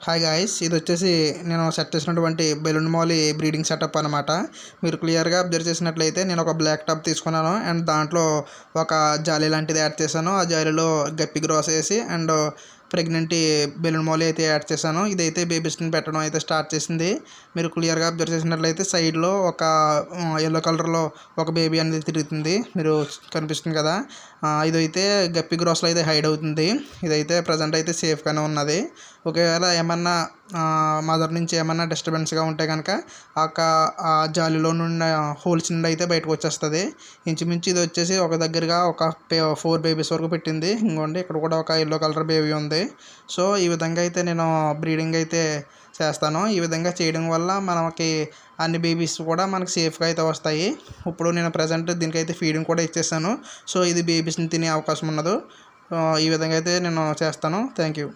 Hi guys, ఇది వచ్చేసి నేను సెట్ చేసినటువంటి బెలూన్ మౌలి బ్రీడింగ్ సెటప్ అనమాట. మీరు క్లియర్గా అబ్జర్వ్ చేసినట్లయితే నేను ఒక బ్లాక్ టబ్ తీసుకున్నాను అండ్ దాంట్లో ఒక జాలీ లాంటిది యాడ్ చేశాను. ఆ జాలీలో గప్పి గ్రాస్ వేసి అండ్ ప్రెగ్నెంట్ బెలూన్ మౌలి అయితే యాడ్ చేశాను. ఇదైతే బేబీస్ని పెట్టడం అయితే స్టార్ట్ చేసింది. మీరు క్లియర్గా అబ్జర్వ్ చేసినట్లయితే సైడ్లో ఒక ఎల్లో కలర్లో ఒక బేబీ అనేది తిరుగుతుంది, మీరు కనిపిస్తుంది కదా. ఇదైతే గప్పి గ్రాస్లో అయితే హైడ్ అవుతుంది. ఇదైతే ప్రజెంట్ అయితే సేఫ్గానే ఉన్నది. ఒకవేళ ఏమన్నా మదర్ నుంచి ఏమన్నా డిస్టర్బెన్స్గా ఉంటే కనుక ఆ జాలీలో నుండి హోల్స్ నుండి అయితే బయటకు వచ్చేస్తుంది. ఇంచుమించు ఇది వచ్చేసి ఒక దగ్గరగా ఒక 4 బేబీస్ వరకు పెట్టింది. ఇంకోండి ఇక్కడ కూడా ఒక ఎల్లో కలర్ బేబీ ఉంది. సో ఈ విధంగా అయితే నేను బ్రీడింగ్ అయితే చేస్తాను. ఈ విధంగా చేయడం వల్ల మనకి అన్ని బేబీస్ కూడా మనకి సేఫ్గా అయితే వస్తాయి. ఇప్పుడు నేను ప్రజెంట్ దీనికైతే ఫీడింగ్ కూడా ఇచ్చేసాను. సో ఇది బేబీస్ని తినే అవకాశం ఉండదు. ఈ విధంగా అయితే నేను చేస్తాను. Thank you.